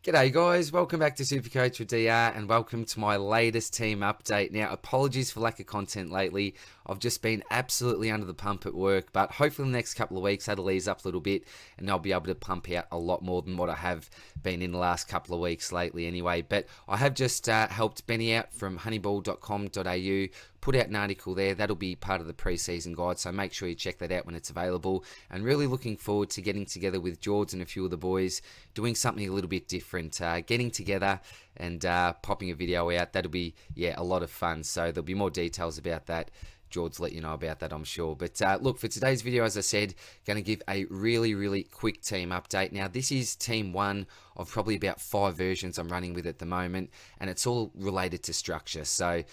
G'day guys, welcome back to SuperCoach with DR and welcome to my latest team update. Now, apologies for lack of content lately. I've just been absolutely under the pump at work, but hopefully in the next couple of weeks that'll ease up a little bit and I'll be able to pump out a lot more than what I have been in the last couple of weeks lately anyway. But I have just helped Benny out from honeyball.com.au, put out an article there. That'll be part of the pre-season guide, so make sure you check that out when it's available. And really looking forward to getting together with George and a few of the boys, doing something a little bit different, getting together and popping a video out. That'll be, a lot of fun. So there'll be more details about that. George will let you know about that, I'm sure. But look, for today's video, as I said, going to give a really quick team update. Now, this is team one of probably about 5 versions I'm running with at the moment, and it's all related to structure. So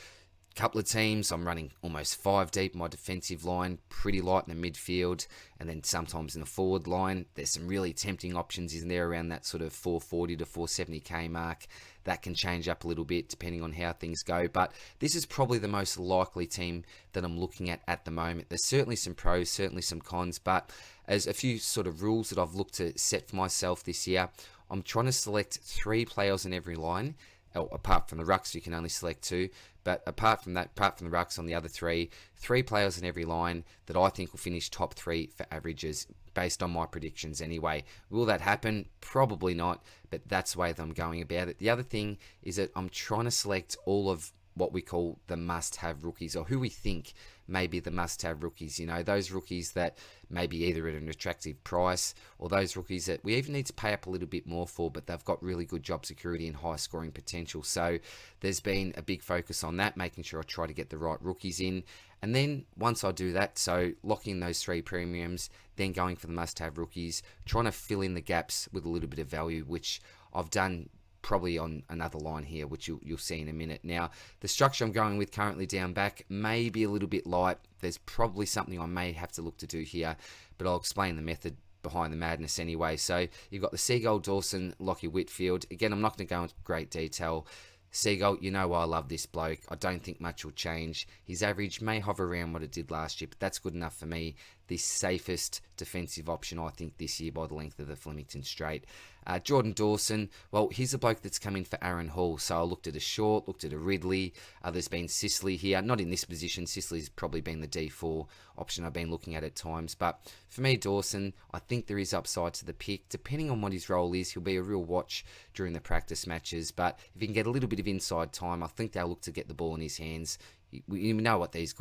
couple of teams, I'm running almost 5 deep. My defensive line, pretty light in the midfield, and then sometimes in the forward line. There's some really tempting options in there around that sort of 440 to 470k mark. That can change up a little bit depending on how things go, but this is probably the most likely team that I'm looking at the moment. There's certainly some pros, certainly some cons, but as a few sort of rules that I've looked to set for myself this year, I'm trying to select 3 players in every line. Apart from the rucks, you can only select 2. But apart from that, apart from the rucks on the other 3 players in every line that I think will finish top 3 for averages based on my predictions anyway. Will that happen? Probably not, but that's the way that I'm going about it. The other thing is that I'm trying to select all of what we call the must-have rookies, or who we think may be the must-have rookies. You know, those rookies that may be either at an attractive price, or those rookies that we even need to pay up a little bit more for, but they've got really good job security and high scoring potential. So there's been a big focus on that, making sure I try to get the right rookies in. And then once I do that, so locking those 3 premiums, then going for the must-have rookies, trying to fill in the gaps with a little bit of value, which I've done probably on another line here, which you'll see in a minute. Now, the structure I'm going with currently down back may be a little bit light. There's probably something I may have to look to do here, but I'll explain the method behind the madness anyway. So you've got the Seagull, Dawson, Lockie, Whitfield. Again, I'm not going to go into great detail. Seagull, you know why I love this bloke. I don't think much will change. His average may hover around what it did last year, but that's good enough for me. The safest defensive option, I think, this year by the length of the Flemington Straight. Jordan Dawson, well, he's a bloke that's come in for Aaron Hall. So I looked at a Short, looked at a Ridley. There's been Sicily here. Not in this position. Sicily's probably been the D4 option I've been looking at times. But for me, Dawson, I think there is upside to the pick. Depending on what his role is, he'll be a real watch during the practice matches. But if he can get a little bit of inside time, I think they'll look to get the ball in his hands. You know what this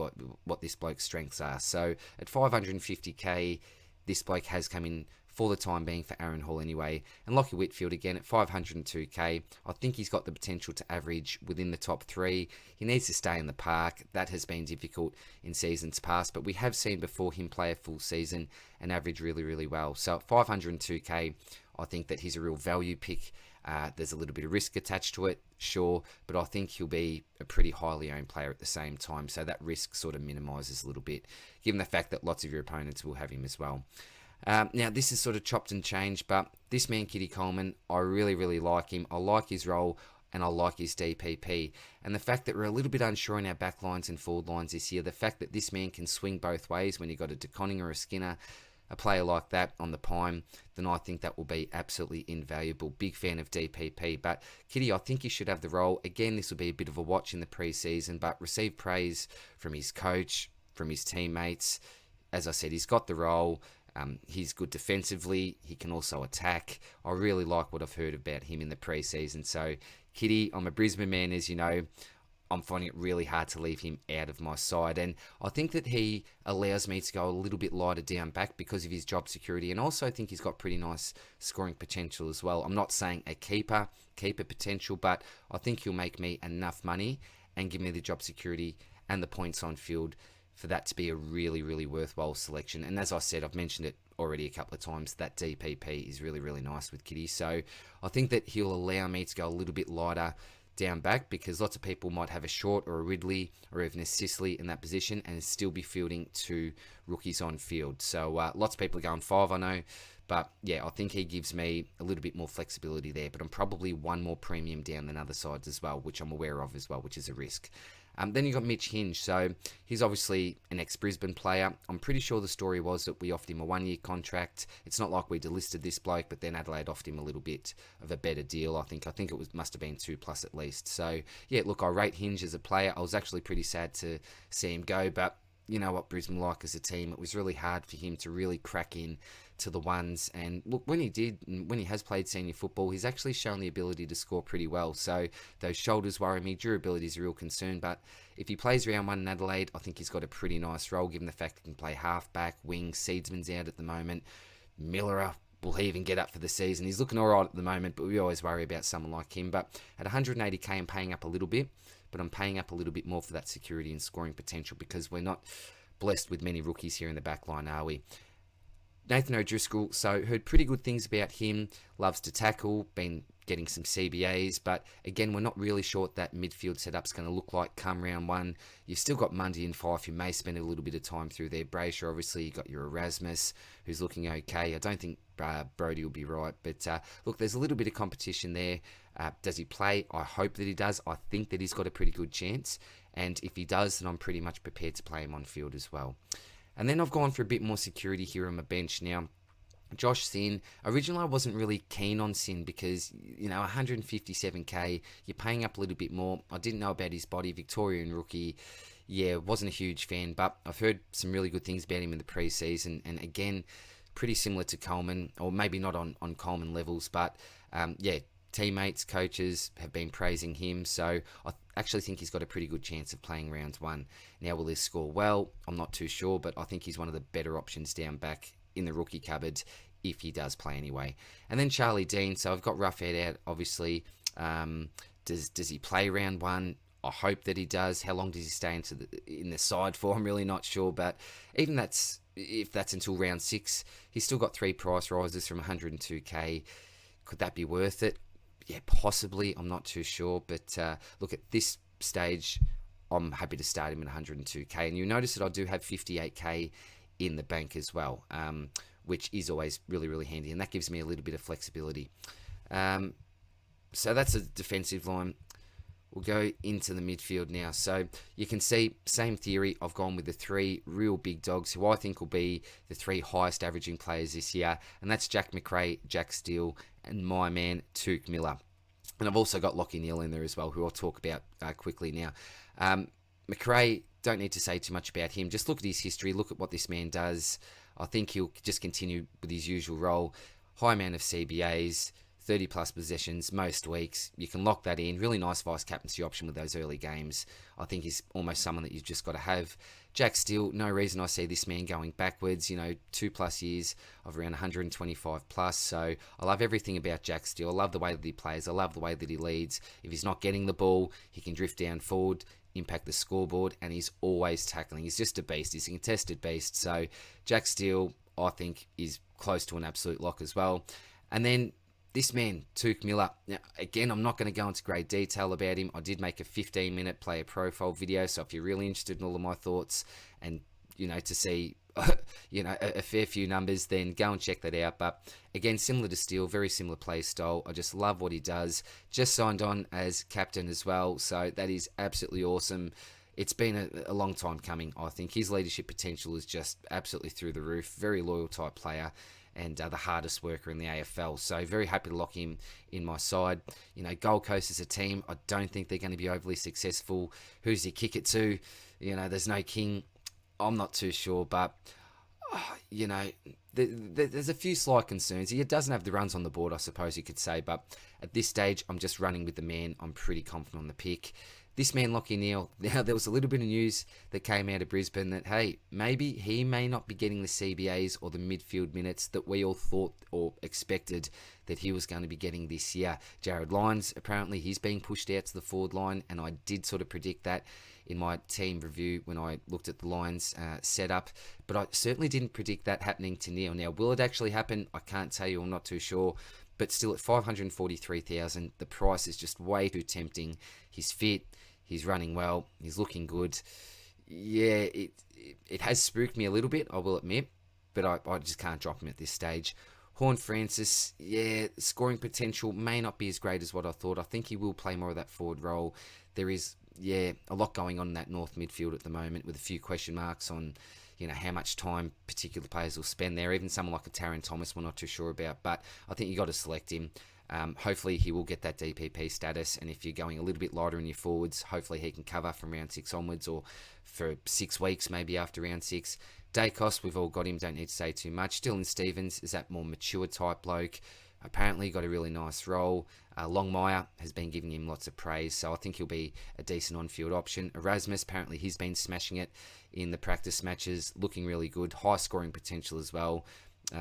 bloke's strengths are. So at 550k, this bloke has come in for the time being for Aaron Hall anyway. And Lockie Whitfield again at 502k. I think he's got the potential to average within the top 3. He needs to stay in the park. That has been difficult in seasons past, but we have seen before him play a full season and average really well. So at 502k, I think that he's a real value pick. There's a little bit of risk attached to it, sure, but I think he'll be a pretty highly owned player at the same time, so that risk sort of minimises a little bit, given the fact that lots of your opponents will have him as well. Now, this is sort of chopped and changed, but this man, Kitty Coleman, I really like him. I like his role, and I like his DPP. And the fact that we're a little bit unsure in our back lines and forward lines this year, the fact that this man can swing both ways when you've got a De Koning or a Skinner, a player like that on the Pine, then I think that will be absolutely invaluable. Big fan of DPP, but Kitty, I think he should have the role. Again, this will be a bit of a watch in the pre-season, but receive praise from his coach, from his teammates. As I said, he's got the role. He's good defensively. He can also attack. I really like what I've heard about him in the pre-season. So, Kitty, I'm a Brisbane man, as you know. I'm finding it really hard to leave him out of my side, and I think that he allows me to go a little bit lighter down back because of his job security, and also I think he's got pretty nice scoring potential as well. I'm not saying a keeper potential, but I think he'll make me enough money and give me the job security and the points on field for that to be a really worthwhile selection. And as I said, I've mentioned it already a couple of times, that DPP is really nice with Kitty. So I think that he'll allow me to go a little bit lighter down back, because lots of people might have a Short or a Ridley or even a Sicily in that position and still be fielding 2 rookies on field. So lots of people are going 5, I know, But yeah, I think he gives me a little bit more flexibility there. But I'm probably one more premium down than other sides as well, which I'm aware of as well, which is a risk. Then you got Mitch Hinge. So he's obviously an ex-Brisbane player. I'm pretty sure the story was that we offered him a 1-year contract. It's not like we delisted this bloke, but then Adelaide offered him a little bit of a better deal. I think it must have been 2+ at least. So yeah, look, I rate Hinge as a player. I was actually pretty sad to see him go, but you know what Brisbane like as a team. It was really hard for him to really crack in to the ones. And look, when he has played senior football, he's actually shown the ability to score pretty well. So those shoulders worry me. Durability is a real concern. But if he plays round 1 in Adelaide, I think he's got a pretty nice role, given the fact he can play halfback, wing. Seedsman's out at the moment. Miller, will he even get up for the season? He's looking all right at the moment, but we always worry about someone like him. But at 180k, I'm paying up a little bit. But I'm paying up a little bit more for that security and scoring potential, because we're not blessed with many rookies here in the back line, are we? Nathan O'Driscoll, so heard pretty good things about him. Loves to tackle, been getting some CBAs, but again, we're not really sure what that midfield setup's going to look like come round 1. You've still got Mundy and Fife, who may spend a little bit of time through there. Brayshaw, obviously, you got your Erasmus, who's looking okay. I don't think Brodie will be right, but look, there's a little bit of competition there. Does he play? I hope that he does. I think that he's got a pretty good chance, and if he does, then I'm pretty much prepared to play him on field as well. And then I've gone for a bit more security here on my bench now. Josh Sin. Originally, I wasn't really keen on Sin because, 157k, you're paying up a little bit more. I didn't know about his body. Victorian rookie. Yeah, wasn't a huge fan, but I've heard some really good things about him in the preseason. And again, pretty similar to Coleman, or maybe not on Coleman levels, but yeah, teammates, coaches have been praising him. So I actually think he's got a pretty good chance of playing round 1. Now, will he score well? I'm not too sure, but I think he's one of the better options down back in the rookie cupboard if he does play anyway. And then Charlie Dean. So I've got Roughhead out, obviously. Does he play round 1? I hope that he does. How long does he stay in the side for? I'm really not sure. But even if that's until round 6, he's still got 3 price rises from 102k. Could that be worth it? Yeah, possibly. I'm not too sure. But look, at this stage, I'm happy to start him at 102k. And you'll notice that I do have 58k in the bank as well, which is always really, really handy. And that gives me a little bit of flexibility. So that's a defensive line. We'll go into the midfield now. So you can see, same theory. I've gone with the 3 real big dogs who I think will be the 3 highest averaging players this year. And that's Jack McRae, Jack Steele, and my man, Tuke Miller. And I've also got Lockie Neal in there as well, who I'll talk about quickly now. McRae, don't need to say too much about him. Just look at his history. Look at what this man does. I think he'll just continue with his usual role. High amount of CBAs, 30+ possessions most weeks. You can lock that in. Really nice vice-captaincy option with those early games. I think he's almost someone that you've just got to have. Jack Steele, no reason I see this man going backwards. 2+ years of around 125+. So I love everything about Jack Steele. I love the way that he plays. I love the way that he leads. If he's not getting the ball, he can drift down forward, impact the scoreboard, and he's always tackling. He's just a beast. He's a contested beast. So Jack Steele, I think, is close to an absolute lock as well. And then this man, Tuke Miller. Now, again, I'm not going to go into great detail about him. I did make a 15-minute player profile video, so if you're really interested in all of my thoughts and, to see, a fair few numbers, then go and check that out. But again, similar to Steele, very similar play style. I just love what he does. Just signed on as captain as well, so that is absolutely awesome. It's been a long time coming, I think. His leadership potential is just absolutely through the roof. Very loyal type player, and the hardest worker in the AFL. So very happy to lock him in my side. Gold Coast as a team, I don't think they're going to be overly successful. Who's he kick it to? There's no king. I'm not too sure, but, there's a few slight concerns. He doesn't have the runs on the board, I suppose you could say, but at this stage, I'm just running with the man. I'm pretty confident on the pick. This man, Lockie Neal, now there was a little bit of news that came out of Brisbane that, hey, maybe he may not be getting the CBAs or the midfield minutes that we all thought or expected that he was going to be getting this year. Jared Lyons, apparently he's being pushed out to the forward line, and I did sort of predict that in my team review when I looked at the Lions setup, but I certainly didn't predict that happening to Neal. Now, will it actually happen? I can't tell you, I'm not too sure, but still at 543,000, the price is just way too tempting. He's fit. He's running well. He's looking good. Yeah, it has spooked me a little bit, I will admit, but I just can't drop him at this stage. Horne-Francis, yeah, scoring potential may not be as great as what I thought. I think he will play more of that forward role. There is, yeah, a lot going on in that north midfield at the moment, with a few question marks on, how much time particular players will spend there. Even someone like a Taron Thomas, we're not too sure about. But I think you got to select him. Hopefully he will get that DPP status, and if you're going a little bit lighter in your forwards, hopefully he can cover from round 6 onwards, or for 6 weeks maybe after round 6. Dacos, we've all got him, don't need to say too much. Dylan Stevens is that more mature type bloke. Apparently got a really nice role. Longmire has been giving him lots of praise, so I think he'll be a decent on-field option. Erasmus, apparently he's been smashing it in the practice matches, looking really good. High scoring potential as well.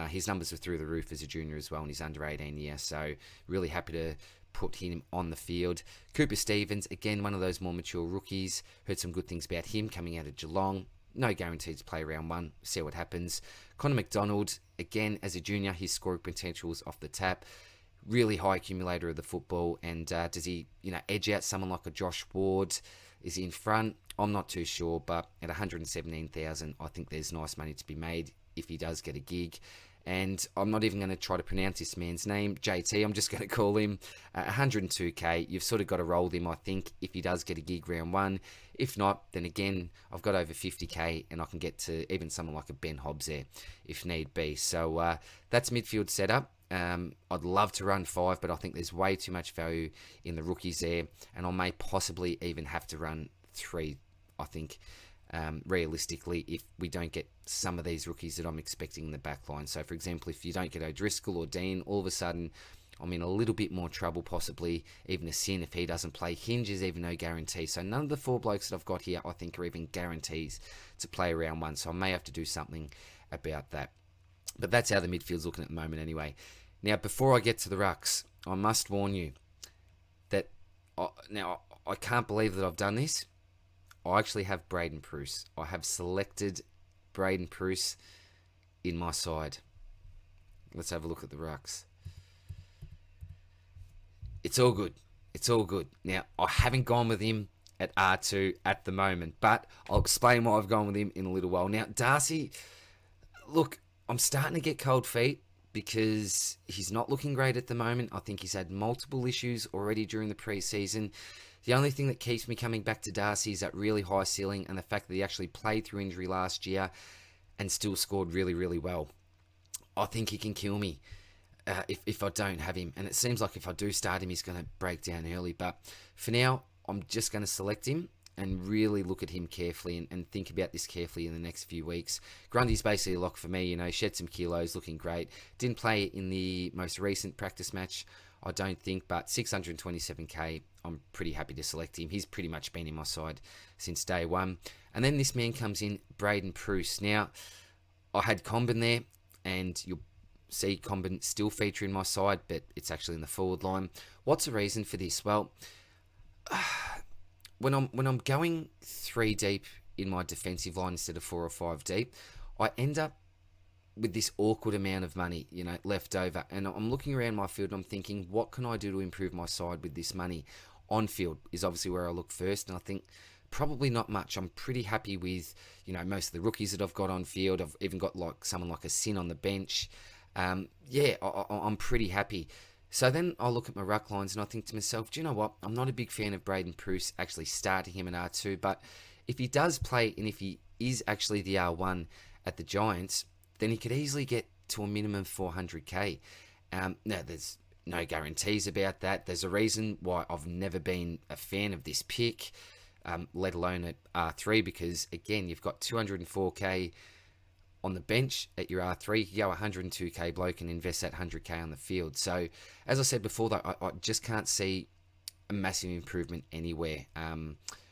His numbers are through the roof as a junior as well, and he's under 18 year, so really happy to put him on the field. Cooper Stevens, again, one of those more mature rookies. Heard some good things about him coming out of Geelong. No guarantee to play round 1. See what happens. Connor McDonald, again, as a junior, his scoring potential is off the tap. Really high accumulator of the football. And does he, edge out someone like a Josh Ward? Is he in front? I'm not too sure, but at 117,000, I think there's nice money to be made if he does get a gig. And I'm not even going to try to pronounce this man's name, JT, I'm just going to call him. 102k, you've sort of got to roll him, I think, if he does get a gig round 1. If not, then again, I've got over 50k, and I can get to even someone like a Ben Hobbs there, if need be. So that's midfield setup. I'd love to run 5, but I think there's way too much value in the rookies there, and I may possibly even have to run 3, I think. Realistically, if we don't get some of these rookies that I'm expecting in the back line. So, for example, if you don't get O'Driscoll or Dean, all of a sudden I'm in a little bit more trouble, possibly even a Sin if he doesn't play. Hinge is even no guarantee. So none of the 4 blokes that I've got here, I think, are even guarantees to play round 1. So I may have to do something about that. But that's how the midfield's looking at the moment anyway. Now, before I get to the rucks, I must warn you that, I can't believe that I've done this. I actually have Braden Preuss. I have selected Braden Preuss in my side. Let's have a look at the rucks. It's all good. It's all good. Now, I haven't gone with him at R2 at the moment, but I'll explain why I've gone with him in a little while. Now, Darcy, look, I'm starting to get cold feet because he's not looking great at the moment. I think he's had multiple issues already during the pre-season. The only thing that keeps me coming back to Darcy is that really high ceiling and the fact that he actually played through injury last year and still scored really, really well. I think he can kill me if I don't have him. And it seems like if I do start him, he's going to break down early. But for now, I'm just going to select him and really look at him carefully and think about this carefully in the next few weeks. Grundy's basically a lock for me. Shed some kilos, looking great. Didn't play in the most recent practice match, I don't think, but 627k, I'm pretty happy to select him. He's pretty much been in my side since day 1. And then this man comes in, Braden Preuss. Now, I had Comben there, and you'll see Comben still feature in my side, but it's actually in the forward line. What's the reason for this? Well, when I'm going 3 deep in my defensive line instead of 4 or 5 deep, I end up with this awkward amount of money, left over. And I'm looking around my field and I'm thinking, what can I do to improve my side with this money? On field is obviously where I look first, and I think probably not much. I'm pretty happy with, most of the rookies that I've got on field. I've even got someone like a Sin on the bench. I'm pretty happy. So then I look at my ruck lines and I think to myself, do you know what? I'm not a big fan of Braden Preuss actually starting him in R2, but if he does play and if he is actually the R1 at the Giants, then he could easily get to a minimum 400k. Now, there's no guarantees about that. There's a reason why I've never been a fan of this pick, let alone at R3, because, again, you've got 204k on the bench at your R3. You can go 102k bloke and invest that 100k on the field. So, as I said before, though, I just can't see a massive improvement anywhere.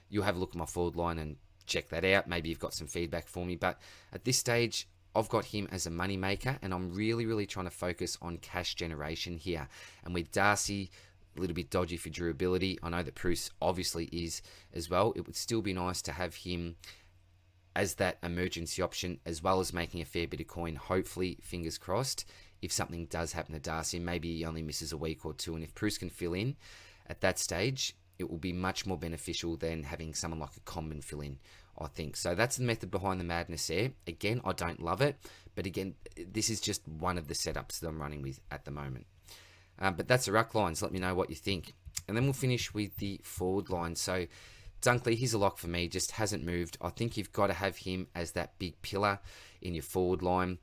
You'll have a look at my forward line and check that out. Maybe you've got some feedback for me. But at this stage, I've got him as a money maker, and I'm really, really trying to focus on cash generation here. And with Darcy, a little bit dodgy for durability. I know that Preuss obviously is as well. It would still be nice to have him as that emergency option, as well as making a fair bit of coin, hopefully, fingers crossed, if something does happen to Darcy. Maybe he only misses a week or 2, and if Preuss can fill in at that stage, it will be much more beneficial than having someone like a Comben fill in, I think. So that's the method behind the madness there. Again, I don't love it, but again, this is just one of the setups that I'm running with at the moment. But that's the ruck lines. Let me know what you think. And then we'll finish with the forward line. So Dunkley, he's a lock for me, just hasn't moved. I think you've got to have him as that big pillar in your forward line.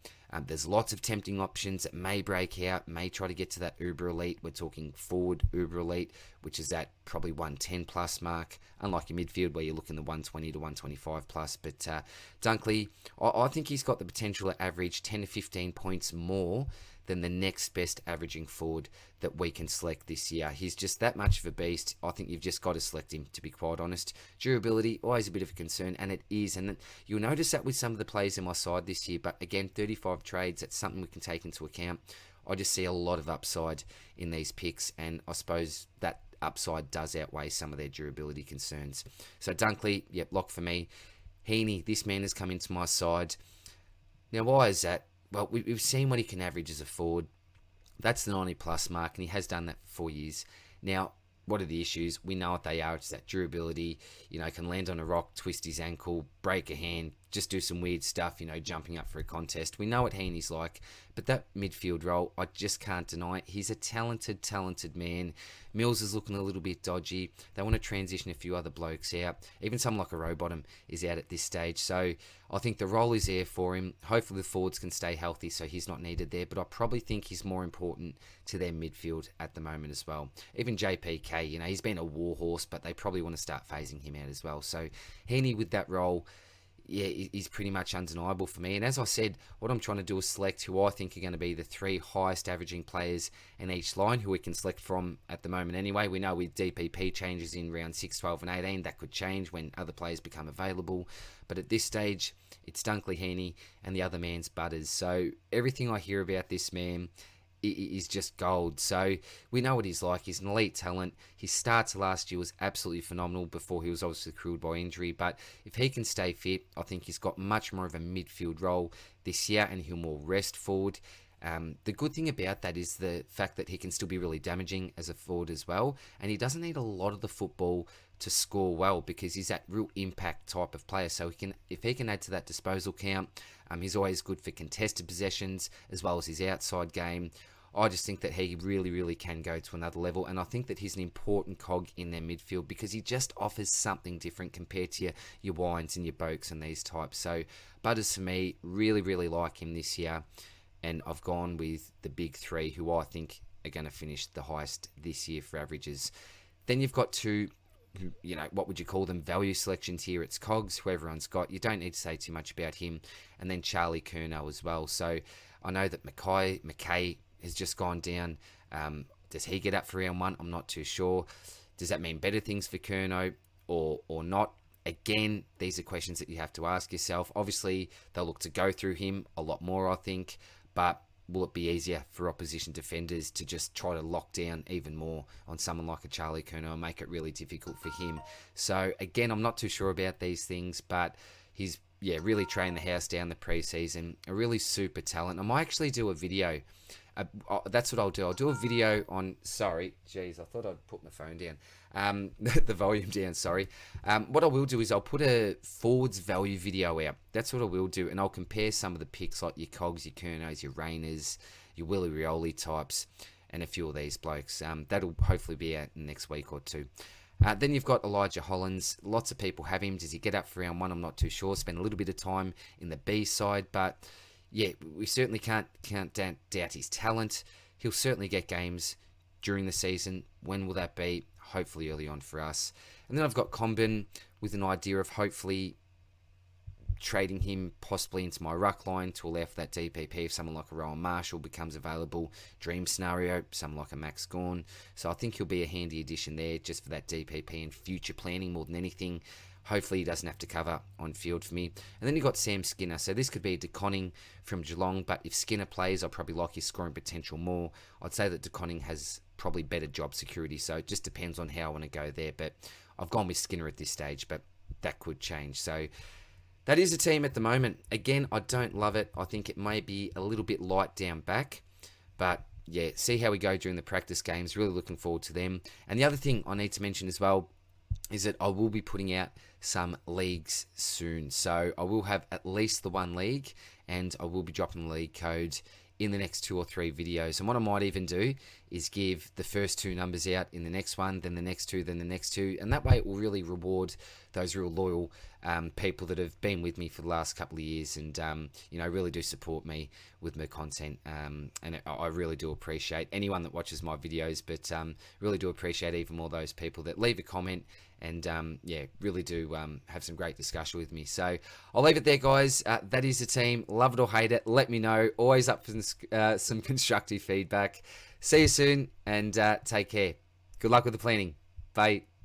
There's lots of tempting options that may break out, may try to get to that uber elite. We're talking forward uber elite, which is that probably 110 plus mark, unlike your midfield where you're looking the 120 to 125 plus. But Dunkley, I think he's got the potential to average 10 to 15 points more than the next best averaging forward that we can select this year. He's just that much of a beast. I think you've just got to select him, to be quite honest. Durability, always a bit of a concern, and it is. And you'll notice that with some of the players in my side this year, but again, 35 trades, that's something we can take into account. I just see a lot of upside in these picks, and I suppose that upside does outweigh some of their durability concerns. So Dunkley, yep, lock for me. Heaney, this man has come into my side. Now, why is that? Well, we've seen what he can average as a forward. That's the 90 plus mark, and he has done that for 4 years. Now, what are the issues? We know what they are. It's that durability. Can land on a rock, twist his ankle, break a hand, just do some weird stuff, jumping up for a contest. We know what Heaney's like, but that midfield role, I just can't deny it. He's a talented, talented man. Mills is looking a little bit dodgy. They want to transition a few other blokes out. Even someone like a Rowbottom is out at this stage. So I think the role is there for him. Hopefully the forwards can stay healthy so he's not needed there. But I probably think he's more important to their midfield at the moment as well. Even JPK, he's been a warhorse, but they probably want to start phasing him out as well. So Heaney with that role, yeah, he's pretty much undeniable for me. And as I said, what I'm trying to do is select who I think are going to be the 3 highest averaging players in each line, who we can select from at the moment anyway. We know with DPP changes in round 6, 12 and 18, that could change when other players become available. But at this stage, it's Dunkley, Heaney, and the other man's Butters. So everything I hear about this man is just gold. So we know what he's like. He's an elite talent. His start to last year was absolutely phenomenal before he was obviously crippled by injury. But if he can stay fit, I think he's got much more of a midfield role this year, and he'll more rest forward. The good thing about that is the fact that he can still be really damaging as a forward as well, and he doesn't need a lot of the football to score well, because he's that real impact type of player. So if he can add to that disposal count, he's always good for contested possessions as well as his outside game. I just think that he really, really can go to another level, and I think that he's an important cog in their midfield because he just offers something different compared to your Wines and your Boaks and these types. So Butters, for me, really, really like him this year, and I've gone with the big 3 who I think are going to finish the highest this year for averages. Then you've got 2, what would you call them, value selections here. It's Cogs, who everyone's got. You don't need to say too much about him. And then Charlie Curnow as well. So I know that McKay has just gone down. Does he get up for round 1? I'm not too sure. Does that mean better things for Curnow or not? Again, these are questions that you have to ask yourself. Obviously, they'll look to go through him a lot more, I think. But will it be easier for opposition defenders to just try to lock down even more on someone like a Charlie Curnow and make it really difficult for him? So again, I'm not too sure about these things, but he's really trained the house down the preseason. A really super talent. I might actually do a video. That's what I'll do. I'll do a video on... Sorry, jeez, I thought I'd put my phone down. The volume down, sorry. What I will do is I'll put a forwards value video out. That's what I will do, and I'll compare some of the picks like your Cogs, your Curnows, your Rainers, your Willie Rioli types, and a few of these blokes. That'll hopefully be out in the next week or 2. Then you've got Elijah Hollands. Lots of people have him. Does he get up for round 1? I'm not too sure. Spent a little bit of time in the B side, but yeah, we certainly can't doubt his talent. He'll certainly get games during the season. When will that be? Hopefully early on for us. And then I've got Combin with an idea of hopefully trading him possibly into my ruck line to allow for that DPP if someone like a Rowan Marshall becomes available. Dream scenario, someone like a Max Gawn. So I think he'll be a handy addition there just for that DPP and future planning more than anything. Hopefully he doesn't have to cover on field for me. And then you've got Sam Skinner. So this could be a DeConning from Geelong, but if Skinner plays, I probably like his scoring potential more. I'd say that DeConning has probably better job security, so it just depends on how I want to go there. But I've gone with Skinner at this stage, but that could change. So that is the team at the moment. Again, I don't love it. I think it may be a little bit light down back, but yeah, see how we go during the practice games. Really looking forward to them. And the other thing I need to mention as well, is that I will be putting out some leagues soon. So I will have at least the one league, and I will be dropping the league code in the next 2 or 3 videos. And what I might even do is give the first 2 numbers out in the next one, then the next 2, then the next 2, and that way it will really reward those real loyal people that have been with me for the last couple of years, and really do support me with my content. And I really do appreciate anyone that watches my videos, but really do appreciate even more those people that leave a comment and really do have some great discussion with me. So I'll leave it there, guys. That is the team. Love it or hate it, let me know. Always up for some constructive feedback. See you soon, and take care. Good luck with the planning. Bye.